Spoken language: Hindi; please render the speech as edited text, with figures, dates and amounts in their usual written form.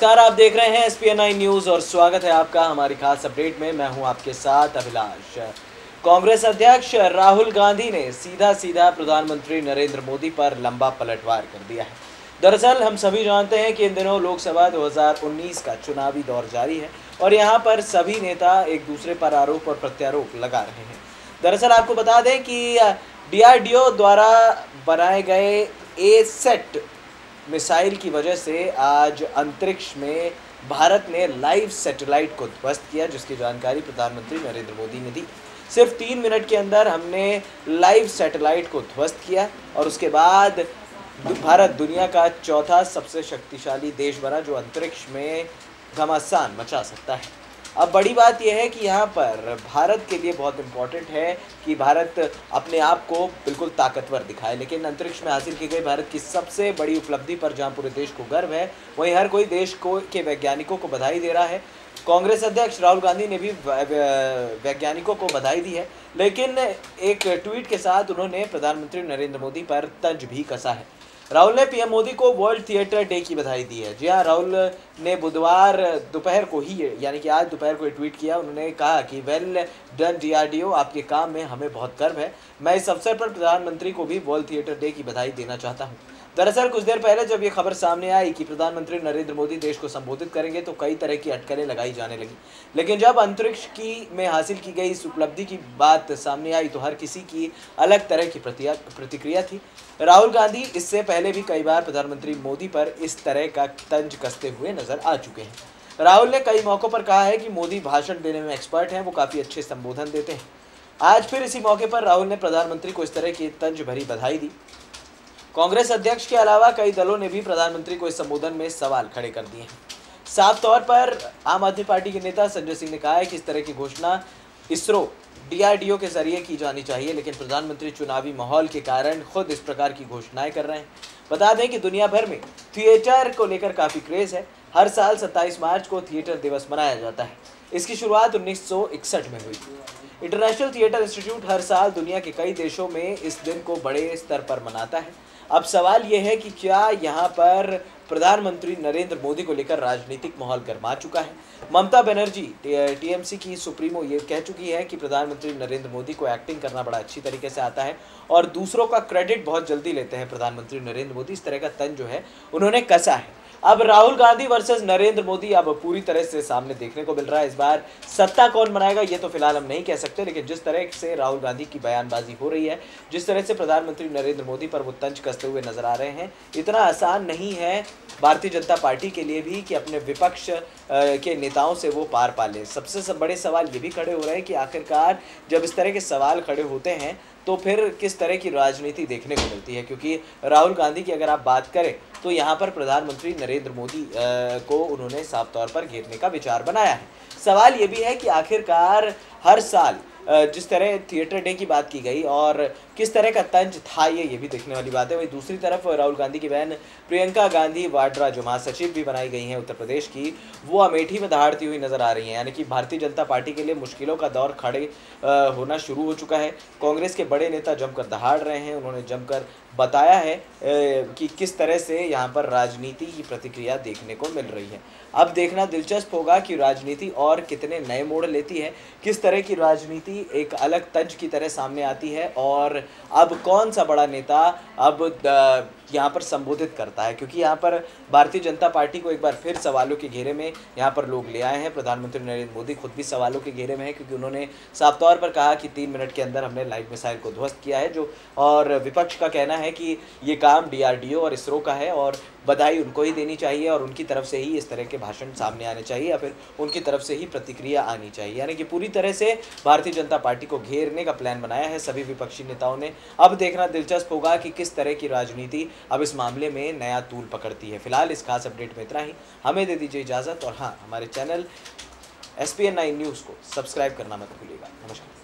नमस्कार, आप देख रहे हैं SPN9 न्यूज़ और स्वागत है आपका हमारी खास अपडेट में। मैं हूं आपके साथ अभिलाष। कांग्रेस अध्यक्ष राहुल गांधी ने सीधा प्रधानमंत्री नरेंद्र मोदी पर लंबा पलटवार कर दिया है। दरअसल हम सभी जानते हैं कि इन दिनों लोकसभा 2019 का चुनावी दौर जारी है और यहां पर सभी नेता एक दूसरे पर आरोप और प्रत्यारोप लगा रहे हैं। दरअसल आपको बता दें कि DRDO द्वारा बनाए गए A-SAT मिसाइल की वजह से आज अंतरिक्ष में भारत ने लाइव सैटेलाइट को ध्वस्त किया, जिसकी जानकारी प्रधानमंत्री नरेंद्र मोदी ने दी। सिर्फ 3 मिनट के अंदर हमने लाइव सैटेलाइट को ध्वस्त किया और उसके बाद भारत दुनिया का चौथा सबसे शक्तिशाली देश बना जो अंतरिक्ष में घमासान मचा सकता है। अब बड़ी बात यह है कि यहाँ पर भारत के लिए बहुत इम्पॉर्टेंट है कि भारत अपने आप को बिल्कुल ताकतवर दिखाए, लेकिन अंतरिक्ष में हासिल की गई भारत की सबसे बड़ी उपलब्धि पर जहाँ पूरे देश को गर्व है, वहीं हर कोई देश के वैज्ञानिकों को बधाई दे रहा है। कांग्रेस अध्यक्ष राहुल गांधी ने भी वैज्ञानिकों को बधाई दी है, लेकिन एक ट्वीट के साथ उन्होंने प्रधानमंत्री नरेंद्र मोदी पर तंज भी कसा है। राहुल ने PM मोदी को वर्ल्ड थिएटर डे की बधाई दी है। जी हाँ, राहुल ने बुधवार दोपहर को ही यानी कि आज दोपहर को ट्वीट किया। उन्होंने कहा कि वेल डन DRDO, आपके काम में हमें बहुत गर्व है। मैं इस अवसर पर प्रधानमंत्री को भी वर्ल्ड थिएटर डे की बधाई देना चाहता हूँ। दरअसल कुछ देर पहले जब ये खबर सामने आई कि प्रधानमंत्री नरेंद्र मोदी देश को संबोधित करेंगे तो कई तरह की अटकलें लगाई जाने लगी, लेकिन जब अंतरिक्ष में हासिल की गई इस उपलब्धि की बात सामने आई तो हर किसी की अलग तरह की प्रतिक्रिया थी। राहुल गांधी इससे पहले भी कई बार प्रधानमंत्री मोदी पर इस तरह का तंज कसते हुए नजर आ चुके हैं। राहुल ने कई मौक़ों पर कहा है कि मोदी भाषण देने में एक्सपर्ट हैं, वो काफ़ी अच्छे संबोधन देते हैं। आज फिर इसी मौके पर राहुल ने प्रधानमंत्री को इस तरह की तंज भरी बधाई दी। कांग्रेस अध्यक्ष के अलावा कई दलों ने भी प्रधानमंत्री को इस संबोधन में सवाल खड़े कर दिए हैं। साफ तौर पर आम आदमी पार्टी के नेता संजय सिंह ने कहा है कि इस तरह की घोषणा इसरो DRDO के जरिए की जानी चाहिए, लेकिन प्रधानमंत्री चुनावी माहौल के कारण खुद इस प्रकार की घोषणाएं कर रहे हैं। बता दें कि दुनिया भर में थिएटर को लेकर काफ़ी क्रेज़ है। हर साल 27 मार्च को थिएटर दिवस मनाया जाता है। इसकी शुरुआत 1961 में हुई। इंटरनेशनल थिएटर इंस्टीट्यूट हर साल दुनिया के कई देशों में इस दिन को बड़े स्तर पर मनाता है। अब सवाल यह है कि क्या यहाँ पर प्रधानमंत्री नरेंद्र मोदी को लेकर राजनीतिक माहौल गर्मा चुका है। ममता बनर्जी TMC की सुप्रीमो ये कह चुकी है कि प्रधानमंत्री नरेंद्र मोदी को एक्टिंग करना बड़ा अच्छी तरीके से आता है और दूसरों का क्रेडिट बहुत जल्दी लेते हैं प्रधानमंत्री नरेंद्र मोदी। इस तरह का तंज जो है उन्होंने कसा है। अब राहुल गांधी वर्सेस नरेंद्र मोदी अब पूरी तरह से सामने देखने को मिल रहा है। इस बार सत्ता कौन बनाएगा ये तो फिलहाल हम नहीं कह सकते, लेकिन जिस तरह से राहुल गांधी की बयानबाजी हो रही है, जिस तरह से प्रधानमंत्री नरेंद्र मोदी पर वो तंज कसते हुए नजर आ रहे हैं, इतना आसान नहीं है भारतीय जनता पार्टी के लिए भी कि अपने विपक्ष के नेताओं से वो पार पा ले। सबसे बड़े सवाल ये भी खड़े हो रहे हैं कि आखिरकार जब इस तरह के सवाल खड़े होते हैं तो फिर किस तरह की राजनीति देखने को मिलती है, क्योंकि राहुल गांधी की अगर आप बात करें तो यहाँ पर प्रधानमंत्री नरेंद्र मोदी को उन्होंने साफ तौर पर घेरने का विचार बनाया है। सवाल ये भी है कि आखिरकार हर साल जिस तरह थिएटर डे की बात की गई और किस तरह का तंज था ये भी देखने वाली बात है। वहीं दूसरी तरफ राहुल गांधी की बहन प्रियंका गांधी वाड्रा जो महासचिव भी बनाई गई हैं उत्तर प्रदेश की, वो अमेठी में दहाड़ती हुई नजर आ रही हैं। यानी कि भारतीय जनता पार्टी के लिए मुश्किलों का दौर खड़े होना शुरू हो चुका है। कांग्रेस के बड़े नेता जमकर दहाड़ रहे हैं। उन्होंने जमकर बताया है कि किस तरह से यहाँ पर राजनीति की प्रतिक्रिया देखने को मिल रही है। अब देखना दिलचस्प होगा कि राजनीति और कितने नए मोड़ लेती है, किस तरह की राजनीति एक अलग तंज की तरह सामने आती है और अब कौन सा बड़ा नेता अब यहाँ पर संबोधित करता है, क्योंकि यहाँ पर भारतीय जनता पार्टी को एक बार फिर सवालों के घेरे में यहाँ पर लोग ले आए हैं। प्रधानमंत्री नरेंद्र मोदी खुद भी सवालों के घेरे में है, क्योंकि उन्होंने साफ तौर पर कहा कि 3 मिनट के अंदर हमने लाइव मिसाइल को ध्वस्त किया है और विपक्ष का कहना है कि ये काम DRDO और इसरो का है और बधाई उनको ही देनी चाहिए और उनकी तरफ से ही इस तरह के भाषण सामने आने चाहिए या फिर उनकी तरफ से ही प्रतिक्रिया आनी चाहिए। यानी कि पूरी तरह से भारतीय जनता पार्टी को घेरने का प्लान बनाया है सभी विपक्षी नेताओं ने। अब देखना दिलचस्प होगा कि किस तरह की राजनीति अब इस मामले में नया तूल पकड़ती है। फिलहाल इस खास अपडेट में इतना ही। हमें दे दीजिए इजाज़त और हाँ, हमारे चैनल SPN9 न्यूज़ को सब्सक्राइब करना मत भूलिएगा। नमस्कार।